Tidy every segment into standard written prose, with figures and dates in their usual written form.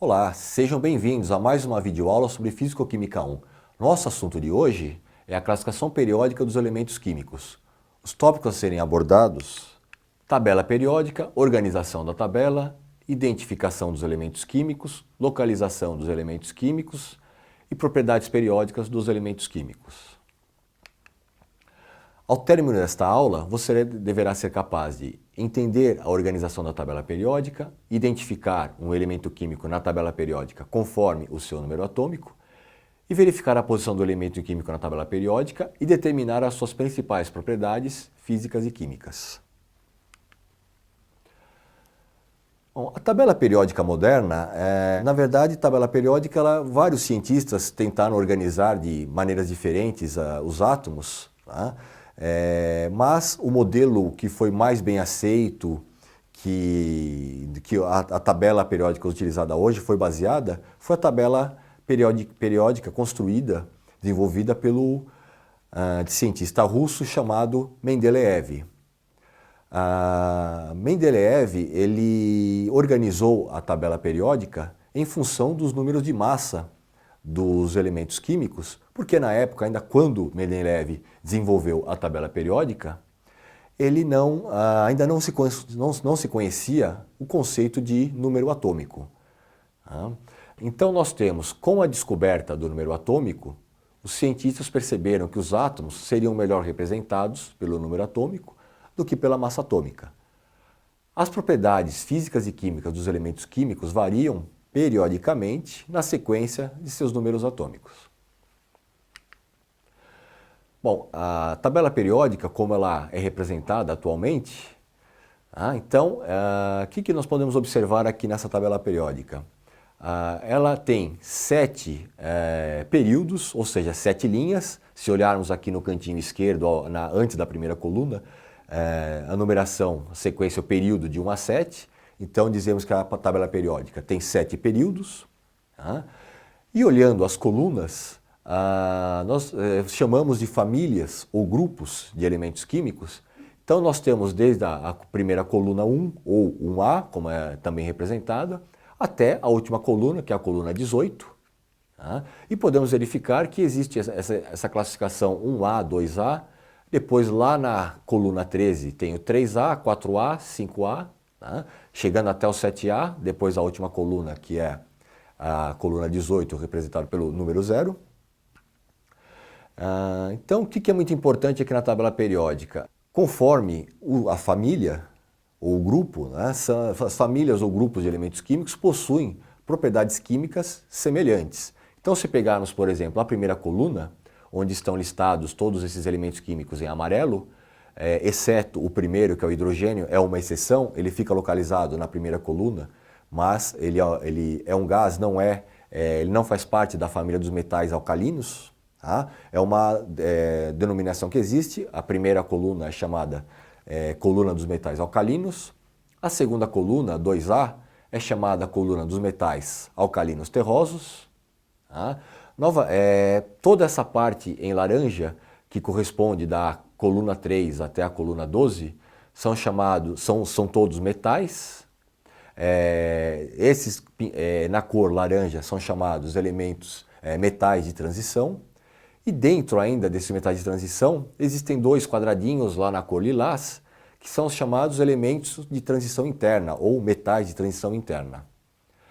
Olá, sejam bem-vindos a mais uma videoaula sobre Físico-Química 1. Nosso assunto de hoje é a classificação periódica dos elementos químicos. Os tópicos a serem abordados: tabela periódica, organização da tabela, identificação dos elementos químicos, localização dos elementos químicos e propriedades periódicas dos elementos químicos. Ao término desta aula, você deverá ser capaz de entender a organização da tabela periódica, identificar um elemento químico na tabela periódica conforme o seu número atômico e verificar a posição do elemento químico na tabela periódica e determinar as suas principais propriedades físicas e químicas. Bom, a tabela periódica moderna, na verdade, tabela periódica, vários cientistas tentaram organizar de maneiras diferentes os átomos, tá? Mas o modelo que foi mais bem aceito, que a tabela periódica utilizada hoje foi baseada, foi a tabela periódica construída, desenvolvida pelo cientista russo chamado Mendeleev. Mendeleev ele organizou a tabela periódica em função dos números de massa dos elementos químicos, porque na época, ainda quando Mendeleev desenvolveu a tabela periódica, ele ainda não se conhecia o conceito de número atômico. Então nós temos, com a descoberta do número atômico, os cientistas perceberam que os átomos seriam melhor representados pelo número atômico do que pela massa atômica. As propriedades físicas e químicas dos elementos químicos variam periodicamente na sequência de seus números atômicos. Bom, a tabela periódica, como ela é representada atualmente, então, o que nós podemos observar aqui nessa tabela periódica? Ela tem 7 períodos, ou seja, 7 linhas. Se olharmos aqui no cantinho esquerdo, antes da primeira coluna, a numeração, a sequência, o período de 1 a 7. Então dizemos que a tabela periódica tem 7 períodos. E olhando as colunas, nós chamamos de famílias ou grupos de elementos químicos. Então nós temos desde a primeira coluna 1, ou 1A, como é também representada, até a última coluna, que é a coluna 18. E podemos verificar que existe essa classificação 1A, 2A, depois lá na coluna 13 tem o 3A, 4A, 5A, chegando até o 7A, depois a última coluna, que é a coluna 18, representada pelo número 0. Então, o que é muito importante aqui na tabela periódica? Conforme a família ou o grupo, as famílias ou grupos de elementos químicos possuem propriedades químicas semelhantes. Então, se pegarmos, por exemplo, a primeira coluna, onde estão listados todos esses elementos químicos em amarelo, exceto o primeiro, que é o hidrogênio, é uma exceção, ele fica localizado na primeira coluna, mas ele é um gás, ele não faz parte da família dos metais alcalinos. É uma denominação que existe. A primeira coluna é chamada coluna dos metais alcalinos, a segunda coluna, 2A, é chamada coluna dos metais alcalinos terrosos. Toda essa parte em laranja, que corresponde da coluna 3 até a coluna 12, são todos metais. Esses na cor laranja são chamados elementos metais de transição. E dentro ainda desses metais de transição, existem 2 quadradinhos lá na cor lilás, que são os chamados elementos de transição interna, ou metais de transição interna.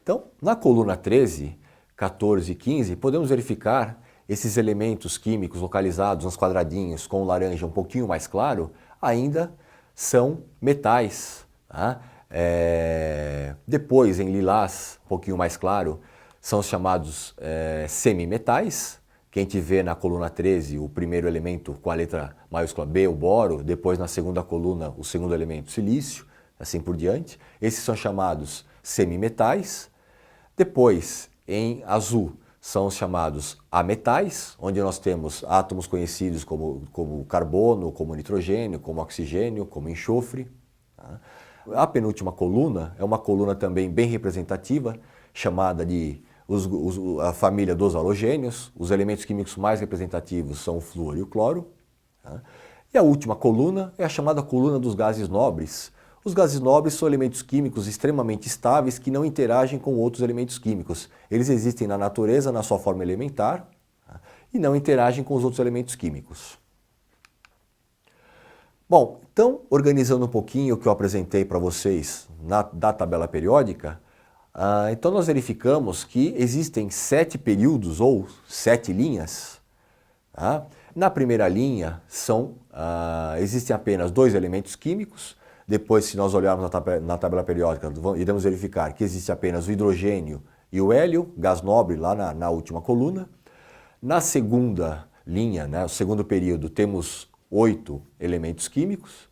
Então, na coluna 13, 14 e 15, podemos verificar esses elementos químicos localizados nos quadradinhos com o laranja um pouquinho mais claro, ainda são metais. Depois, em lilás, um pouquinho mais claro, são os chamados semimetais. Que a gente vê na coluna 13, o primeiro elemento com a letra maiúscula B, o boro, depois na segunda coluna, o segundo elemento, silício, assim por diante. Esses são chamados semimetais. Depois, em azul, são os chamados ametais, onde nós temos átomos conhecidos como carbono, como nitrogênio, como oxigênio, como enxofre. A penúltima coluna é uma coluna também bem representativa, chamada de a família dos halogênios. Os elementos químicos mais representativos são o flúor e o cloro. E a última coluna é a chamada coluna dos gases nobres, Os gases nobres são elementos químicos extremamente estáveis que não interagem com outros elementos químicos. Eles existem na natureza, na sua forma elementar, e não interagem com os outros elementos químicos. Bom, então, organizando um pouquinho o que eu apresentei para vocês da tabela periódica, então nós verificamos que existem 7 períodos ou 7 linhas. Tá? Na primeira linha existem apenas 2 elementos químicos. Depois, se nós olharmos na tabela periódica, iremos verificar que existe apenas o hidrogênio e o hélio, gás nobre, lá na última coluna. Na segunda linha, o segundo período, temos 8 elementos químicos.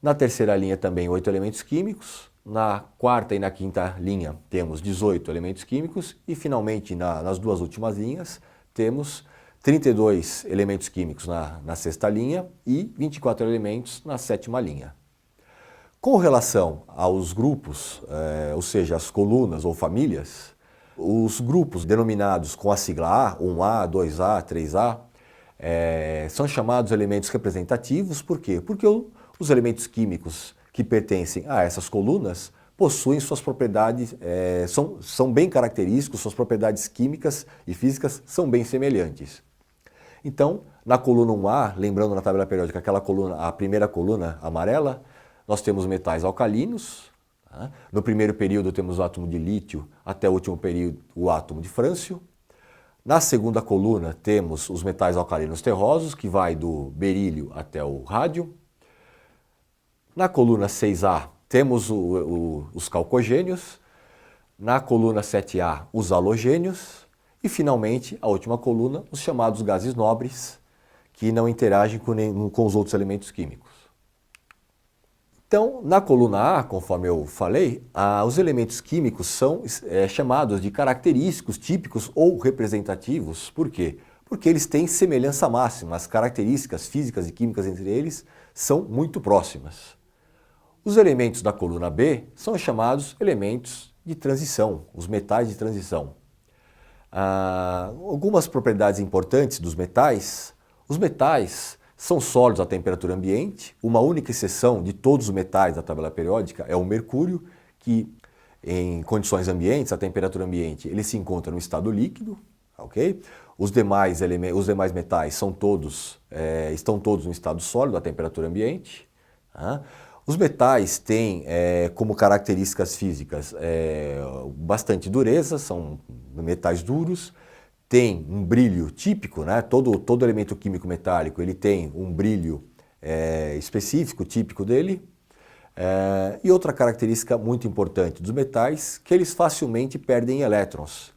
Na terceira linha também 8 elementos químicos. Na quarta e na quinta linha temos 18 elementos químicos. E finalmente nas duas últimas linhas temos 32 elementos químicos na sexta linha e 24 elementos na sétima linha. Com relação aos grupos, ou seja, as colunas ou famílias, os grupos denominados com a sigla A, 1A, 2A, 3A, são chamados elementos representativos. Por quê? Porque os elementos químicos que pertencem a essas colunas possuem suas propriedades, são bem característicos, suas propriedades químicas e físicas são bem semelhantes. Então, na coluna 1A, lembrando na tabela periódica aquela coluna, a primeira coluna amarela, nós temos metais alcalinos. Tá? No primeiro período temos o átomo de lítio, até o último período o átomo de frâncio. Na segunda coluna temos os metais alcalinos terrosos, que vai do berílio até o rádio. Na coluna 6A temos os calcogênios. Na coluna 7A os halogênios. E finalmente, a última coluna, os chamados gases nobres, que não interagem com os outros elementos químicos. Então, na coluna A, conforme eu falei, os elementos químicos são chamados de característicos, típicos ou representativos. Por quê? Porque eles têm semelhança máxima, as características físicas e químicas entre eles são muito próximas. Os elementos da coluna B são chamados elementos de transição, os metais de transição. Algumas propriedades importantes dos metais: os metais são sólidos à temperatura ambiente. Uma única exceção de todos os metais da tabela periódica é o mercúrio, que em condições ambientes, a temperatura ambiente, ele se encontra no estado líquido. Okay? Os demais metais estão todos no estado sólido à temperatura ambiente. Os metais têm como características físicas bastante dureza, são metais duros. Tem um brilho típico, todo elemento químico metálico ele tem um brilho específico, típico dele. E outra característica muito importante dos metais, que eles facilmente perdem elétrons.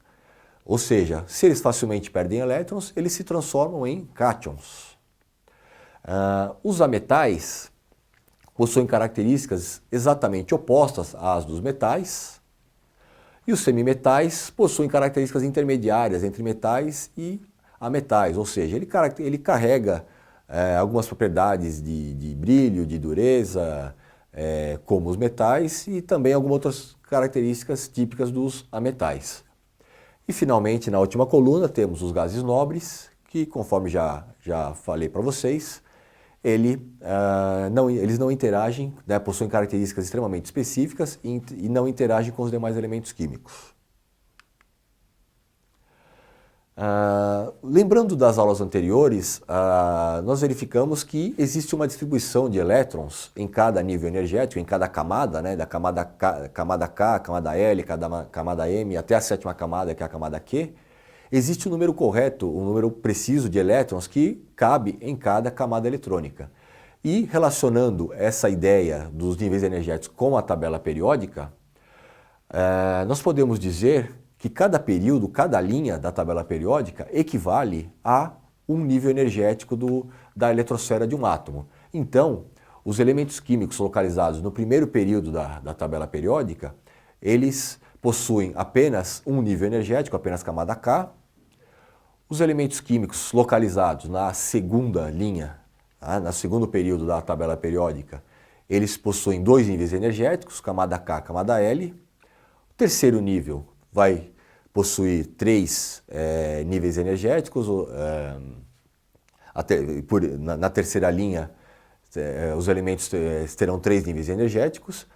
Ou seja, se eles facilmente perdem elétrons, eles se transformam em cátions. Os ametais possuem características exatamente opostas às dos metais. E os semimetais possuem características intermediárias entre metais e ametais, ou seja, ele carrega algumas propriedades de brilho, de dureza, como os metais, e também algumas outras características típicas dos ametais. E finalmente, na última coluna, temos os gases nobres, que conforme já falei para vocês, eles não interagem, possuem características extremamente específicas e não interagem com os demais elementos químicos. Lembrando das aulas anteriores, nós verificamos que existe uma distribuição de elétrons em cada nível energético, em cada camada, da camada K, camada L, camada M, até a sétima camada, que é a camada Q. Existe um número correto, um número preciso de elétrons que cabe em cada camada eletrônica. E relacionando essa ideia dos níveis energéticos com a tabela periódica, nós podemos dizer que cada período, cada linha da tabela periódica equivale a um nível energético da eletrosfera de um átomo. Então, os elementos químicos localizados no primeiro período da tabela periódica, eles possuem apenas um nível energético, apenas camada K. Os elementos químicos localizados na segunda linha, no segundo período da tabela periódica, eles possuem 2 níveis energéticos, camada K, camada L. O terceiro nível vai possuir 3 níveis energéticos. Na terceira linha os elementos terão 3 níveis energéticos,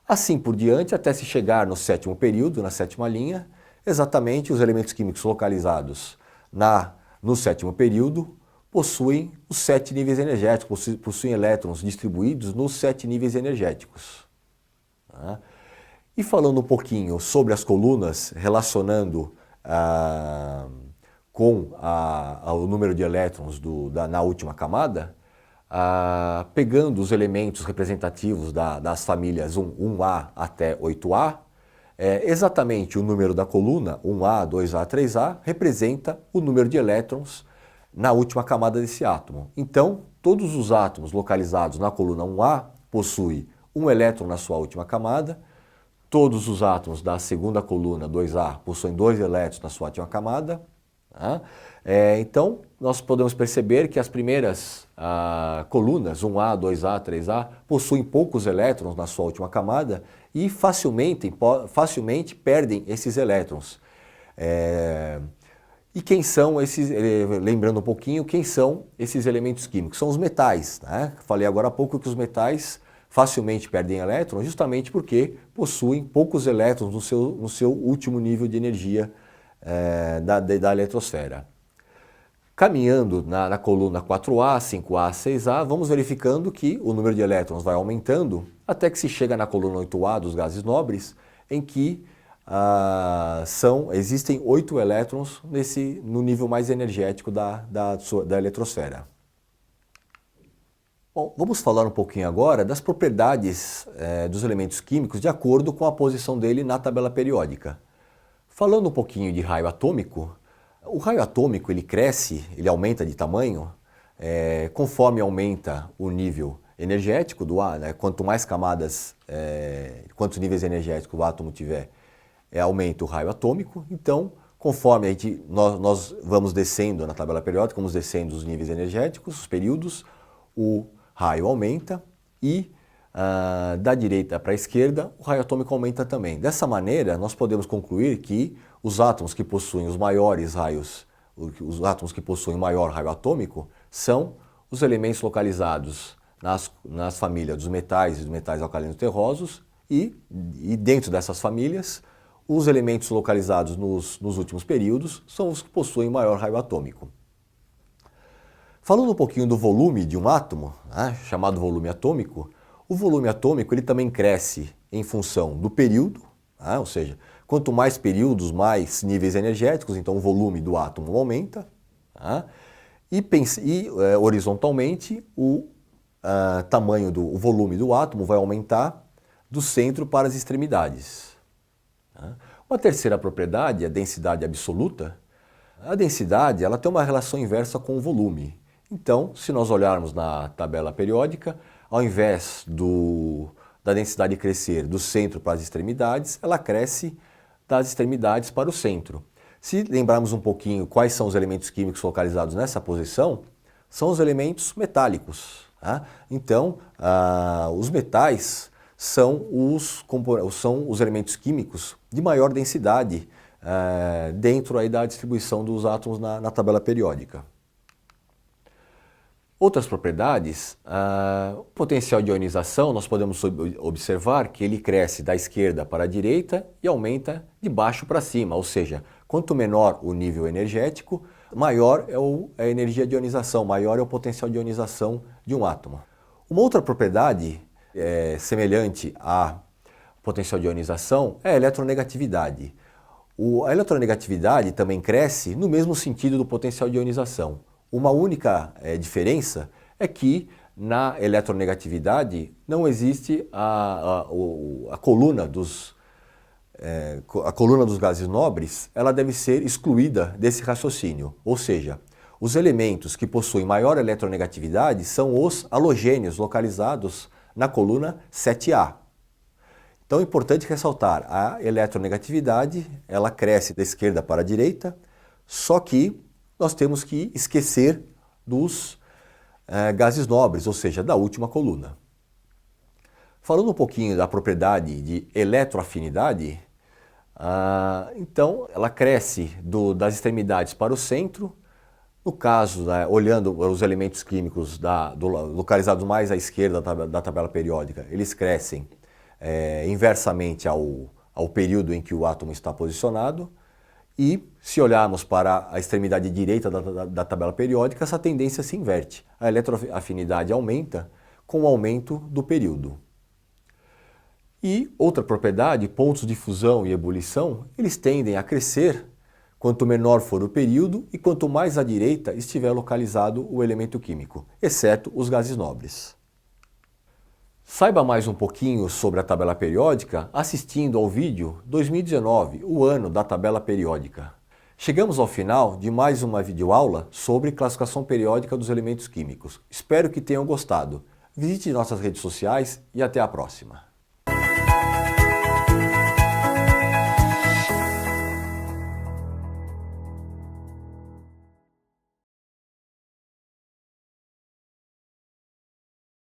assim por diante, até se chegar no sétimo período, na sétima linha, exatamente os elementos químicos localizados no sétimo período possuem os 7 níveis energéticos, possuem elétrons distribuídos nos 7 níveis energéticos. Tá? E falando um pouquinho sobre as colunas, relacionando com o número de elétrons na última camada, pegando os elementos representativos das famílias 1A até 8A, exatamente o número da coluna, 1A, 2A, 3A, representa o número de elétrons na última camada desse átomo. Então, todos os átomos localizados na coluna 1A possuem um elétron na sua última camada, todos os átomos da segunda coluna 2A possuem 2 elétrons na sua última camada. Tá? Então, nós podemos perceber que as primeiras colunas, 1A, 2A, 3A, possuem poucos elétrons na sua última camada e facilmente perdem esses elétrons. E quem são esses, lembrando um pouquinho, quem são esses elementos químicos? São os metais. Né? Falei agora há pouco que os metais facilmente perdem elétrons justamente porque possuem poucos elétrons no seu último nível de energia da eletrosfera. Caminhando na coluna 4A, 5A, 6A, vamos verificando que o número de elétrons vai aumentando até que se chega na coluna 8A dos gases nobres, em que existem 8 elétrons no nível mais energético da eletrosfera. Bom, vamos falar um pouquinho agora das propriedades dos elementos químicos de acordo com a posição dele na tabela periódica. Falando um pouquinho de raio atômico, o raio atômico ele cresce, ele aumenta de tamanho conforme aumenta o nível energético do átomo, né? Quanto mais camadas, quantos níveis energéticos o átomo tiver, aumenta o raio atômico. Então, conforme nós vamos descendo na tabela periódica, vamos descendo os níveis energéticos, os períodos, o raio aumenta e da direita para a esquerda o raio atômico aumenta também. Dessa maneira, nós podemos concluir que os átomos que possuem os átomos que possuem maior raio atômico são os elementos localizados nas famílias dos metais e dos metais alcalinos terrosos e dentro dessas famílias, os elementos localizados nos últimos períodos são os que possuem maior raio atômico. Falando um pouquinho do volume de um átomo, chamado volume atômico, o volume atômico ele também cresce em função do período, ou seja, quanto mais períodos, mais níveis energéticos, então o volume do átomo aumenta. Horizontalmente, o volume do átomo vai aumentar do centro para as extremidades. Uma terceira propriedade é a densidade absoluta. A densidade ela tem uma relação inversa com o volume. Então, se nós olharmos na tabela periódica, ao invés da densidade crescer do centro para as extremidades, ela cresce das extremidades para o centro. Se lembrarmos um pouquinho quais são os elementos químicos localizados nessa posição, são os elementos metálicos. Então, os metais são os elementos químicos de maior densidade dentro aí da distribuição dos átomos na tabela periódica. Outras propriedades, o potencial de ionização, nós podemos observar que ele cresce da esquerda para a direita e aumenta de baixo para cima, ou seja, quanto menor o nível energético, maior é a energia de ionização, maior é o potencial de ionização de um átomo. Uma outra propriedade semelhante à potencial de ionização é a eletronegatividade. A eletronegatividade também cresce no mesmo sentido do potencial de ionização. Uma única diferença é que na eletronegatividade não existe a coluna dos gases nobres, ela deve ser excluída desse raciocínio. Ou seja, os elementos que possuem maior eletronegatividade são os halogênios localizados na coluna 7A. Então é importante ressaltar, a eletronegatividade ela cresce da esquerda para a direita, só que nós temos que esquecer dos gases nobres, ou seja, da última coluna. Falando um pouquinho da propriedade de eletroafinidade, então ela cresce das extremidades para o centro, No caso, né, olhando os elementos químicos localizados mais à esquerda da tabela periódica, eles crescem inversamente ao período em que o átomo está posicionado. E se olharmos para a extremidade direita da tabela periódica, essa tendência se inverte. A eletroafinidade aumenta com o aumento do período. E outra propriedade, pontos de fusão e ebulição, eles tendem a crescer quanto menor for o período e quanto mais à direita estiver localizado o elemento químico, exceto os gases nobres. Saiba mais um pouquinho sobre a tabela periódica assistindo ao vídeo 2019, o ano da tabela periódica. Chegamos ao final de mais uma videoaula sobre classificação periódica dos elementos químicos. Espero que tenham gostado. Visite nossas redes sociais e até a próxima.